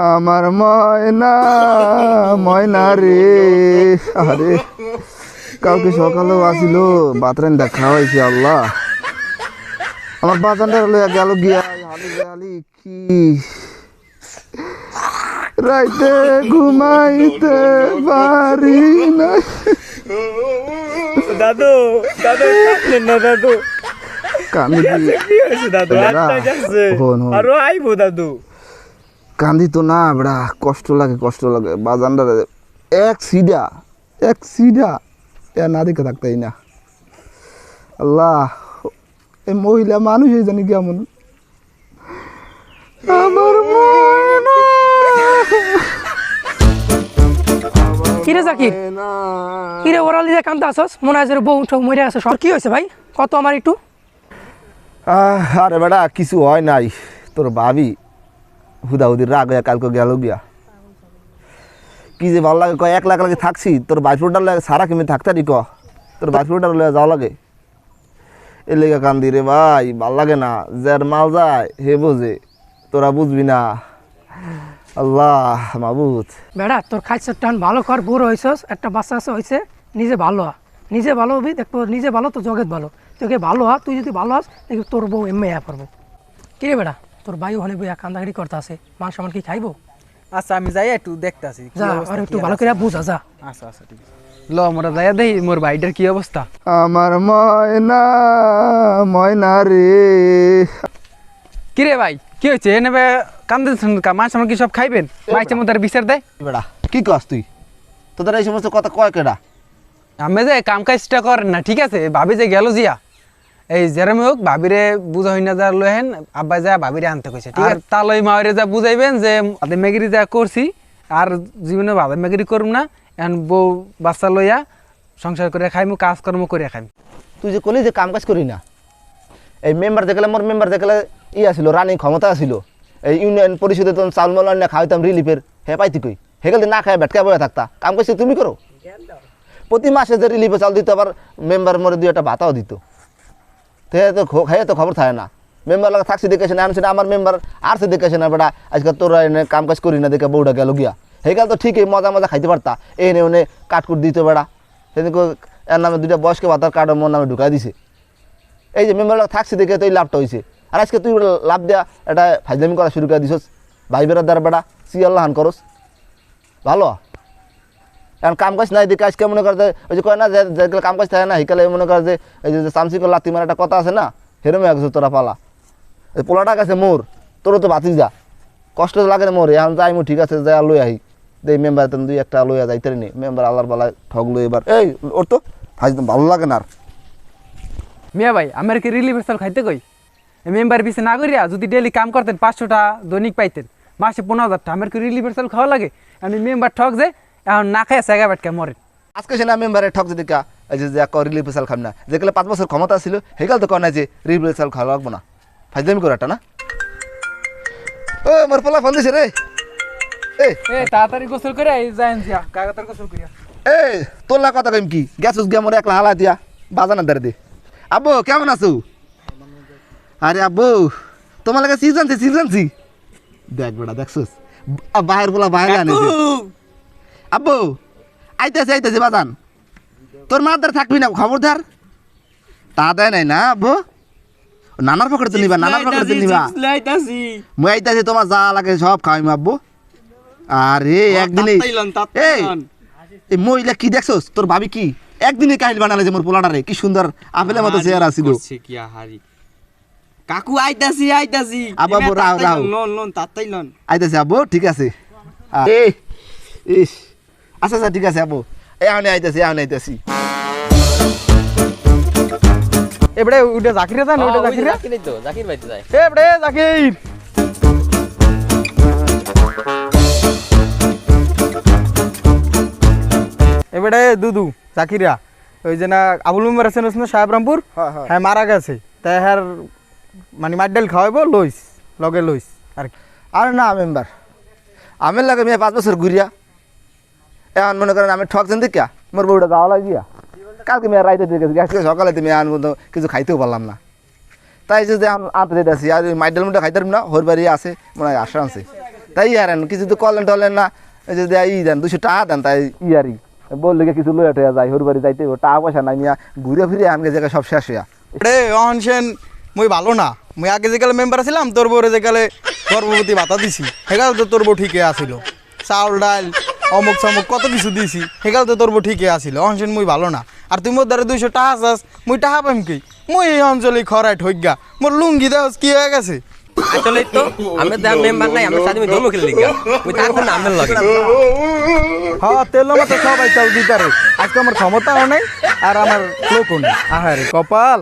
আমার ময়না ময়না রে আরে কালকে সকালেও আসিল বাতরান দেখা হয়েছে আল্লাহ আমার বাজানটা লইয়া গেল গিয়া হালি হালি কি রাইতে ঘুমাইতে পারি না দাদু দাদু কাঁদলেন না দাদু কান্দি কি হয়েছে দাদু আটটা গেছে আরো আইবো দাদু কান্দি তো না বড়া কষ্ট লাগে বাজানটা এক সিডা এ না দেখে থাকতেই না আল্লাহ এই মহিলা মানুষ জানি কেমন আমার ময়না কিরে জাকির কিরে ওরালি যে কান্দা আসস মনে হয় বউ ঠক মরে আছে সর কি হয়েছে ভাই কত আমার একটু আরে বেটা কিছু হয় নাই তোর ভাবি হুদাহুদির রাগ হইয়া কালকে গেল গিয়া কি যে ভালো লাগে কয় 1 লাখ লাগে থাকছি তোর বাইফোটার লাগে সারা কেমনি থাকতারি ক তোর বাইফোটার লয়ে যাওয়া লাগে এ লেগে কান্দি রে ভাই ভাল লাগে না যার মাল যায় হে বোঝে তোরা বুঝবি না আল্লাহ মাবুদ বেড়া তোর খাইছে টান ভালো কর বুড়ো হয়েছস একটা বাচ্চা আছে হয়েছে নিজে ভালো হ নিজে ভালো হবি দেখবো নিজে ভালো তো জগৎ ভালো তোকে ভালো হ তুই যদি ভালো হাস দেখবি তোর বউ এমনি পারবো কিরে বেড়া তোর ভাই ওখানে বইয়া কান্দাকাটি করতে আছে মান সামান কি খাইবো আচ্ছা আমি যাই একটু দেখতাছি যা আর একটু ভালো করে বুঝা যা আচ্ছা আচ্ছা ঠিক আছে ল মোরা যাইয়া দেই মোর ভাইটার কি অবস্থা আমার ময়না ময়না রে কিরে ভাই কি হয়েছে নেবে কান্দেছেন মাছ আমার কি সব খাইবেন মাছের মধ্যে আর বিচার দেয় বেড়া কি কস তুই তোদের এই সমস্ত কথা কয় কেডা আমি যে কাম কাজটা করেন না ঠিক আছে ভাবি যে গেল জিয়া এই যেরমই হোক ভাবিরে বুঝা হই না যা লহেন আব্বা যা ভাবিরে আনতে কইছে ঠিক আছে তালই মাওরে যা বুঝাইবেন যে আদে মেগরি যা করছি আর জীবনে বাদে মেগরি করব না এখন বউ বাচ্চা লইয়া সংসার করে খাইমু কাজকর্ম করে খাইম তুই যে কলি যে কাম কাজ করি না এই মেম্বার দেখলে মোর মেম্বার দেখলে আসিল রানিং ক্ষমতা আসিল এই ইউনিয়ন পরিষদে তখন চাউল মাল না খাওয়াইতাম রিলিফের হে পাইতি কই হেগেল না খাই ভেটকা বয়ে থাকতা কাম করছি তুমি করো প্রতি মাসে যে রিলিফে চাল দিত আবার মেম্বার মরে 2টা ভাতাও দিত তো খাইয়ে তো খবর থাকে না মেম্বার লাগে থাকছি দেখেছে না আনছে আমার মেম্বার আরছে দেখেছে না বেটা আজকাল তোরা এনে কাম কাজ করি না দেখে বউটা গেল গিয়া হেগেল তো ঠিকই মজা খাইতে পারতা এনে ওনে কাটকুট দিত বেড়া সেদিন এর নামে 2টা বয়স্ক ভাতার কার্ড মোর নামে ঢুকাই দিছে এই যে মেম্বার লাগে থাকছি দেখে তো এই লাভটা হয়েছে আর আজকে তুই লাভ দেয়া এটা ফাইজলামি করা শুরু করে দিছস ভাই বেড়ার দ্বারা বেড়া সিয়াল্লাহান করস ভালো এখন কাম কাজ নাই দেখে আজকে মনে করছে ওই যে কয় না যেগুলো কাম কাজ থাকে না হিকালে মনে করে যে এই যে চামচিকর লাত্তি মারা একটা কথা আছে না হেরমে গেছে তোরা পালা এই পোলাটা গেছে মোর তোরও তো বাঁচিস যা কষ্ট লাগে না মোর এখন যাই মো ঠিক আছে যাই লই আহি দেই মেম্বার তেন 2-1টা লইয়া যাইতে নি মেম্বার আল্লাহর পালায় ঠগলো এবার এই ওর তো ভালো লাগে না আর মিয়া ভাই আমার কি রিলিফের চাল খাইতে কই মেম্বার পিছিয়ে না করিয়া যদি ডেলি কাম করতেন 500টা দৈনিক পাইতেন মাসে 15,000 টাকা আমার কি রিলিফের চাল খাওয়া লাগে আমি মেম্বার ঠক যে এখন না খাই সেগা বেটকা মরে আজকে সে না মেম্বারে ঠক যদি কা এই যে রিলিফ চাল খাম না যেগুলো 5 বছর ক্ষমতা ছিল সেগুলো তো কয় না যে রিলিফ চাল খাওয়া লাগবো না ফাইজলামি করে একটা না ও মোর পোলা ফোন দিছে রে তাড়াতাড়ি গোসল করে যাইন জিয়া কাগাতার গোসল করিয়া এই তোলা কথা কইম কি গেছস গিয়া মোর একলা হালা দিয়া বাজানা ধরে দে আব্বু কেমন আছো আরে আব্বু তোমার লাগে সিজনছি দেখ বেটা দেখছস বাহির বলা বাহির আনেছে আব্বু আইতাছে বাজান তোর মাদার থাকবি না খবরদার তা দেয় নাই না আব্বু নানার পকেটে নিবা মই আইতাছি তোমার যা লাগে সব খাওয়াইম আব্বু আরে একদিনে এই মহিলা কি দেখছস তোর ভাবি কি একদিনে কাহিল বানালে যে মোর পোলাটারে কি সুন্দর আপেলের মতো চেহারা ছিল কাকু আইতাছি আব্বু রাও লোন তাতাই লোন আইতাছি আব্বু ঠিক আছে ইস আচ্ছা ঠিক আছে আব্বু এখন আইতাছি এবারে ওটা জাকিরে দেন ওটা জাকিরে তো জাকির বাইতে যায় এবারে জাকির এবারে দুদু জাকিরা ওই যে না আবুল মেম্বার আছেন না সাহেবরামপুর হ্যাঁ মারা গেছে তাই হ্যার মানে মাড্ডেল খাওয়াইবো লগে লইস আর কি আর না মেম্বার আমি লাগে মেয়ে 5 বছর ঘুরিয়া এখন মনে করেন আমি ঠকছেন দেখিয়া মোর বউটা যাওয়া লাগিয়া কালকে মেয়ে রাইতে দিয়ে সকালে তুমি আনবো তো কিছু খাইতেও পারলাম না তাই যদি আনতে দিতেছি আর মাইডাল মুটা খাইতে না হোর বাড়ি আছে মনে হয় আশা আনছে তাই ইয়ারেন কিছু তো কলেন টলেন না এই যে ই দেন 200 টাকা দেন তাই ইয়ারি বললে কিছু লয়ে টয়া যায় হর বাড়ি যাইতে টাকা পয়সা নাই মিয়া ঘুরে ফিরে আমগে জায়গা সব শেষ হইয়া রে অনশন মুই ভালো না মুই আগে যেকালে মেম্বার ছিলাম তোর বউরে যেকালে গর্ভবতী ভাতা দিছি সেকালে তো তোর বউ ঠিকই আছিল চাউল ডাল অমুক চমুক কত কিছু দিছি সেকালে তো তোর বউ ঠিকই আছিল অনশন মুই ভালো না আর তুই মোর দ্বারা 200 টাকা চাস মুই টাকা পাইম কি মুই এই অঞ্চলে খরাই ঠইগা মোর লুঙ্গি দেওস কি হয়ে গেছে আসলে তো আমি তো মেম্বার নাই আমার সাথে ধর্ম খেলে লিখা ওই তার কোনো আমেল লাগে হ্যাঁ তেল মতো সবাই চাল দিতারে আজকে আমার ক্ষমতাও নাই আর আমার লোকও নেই আহারে কপাল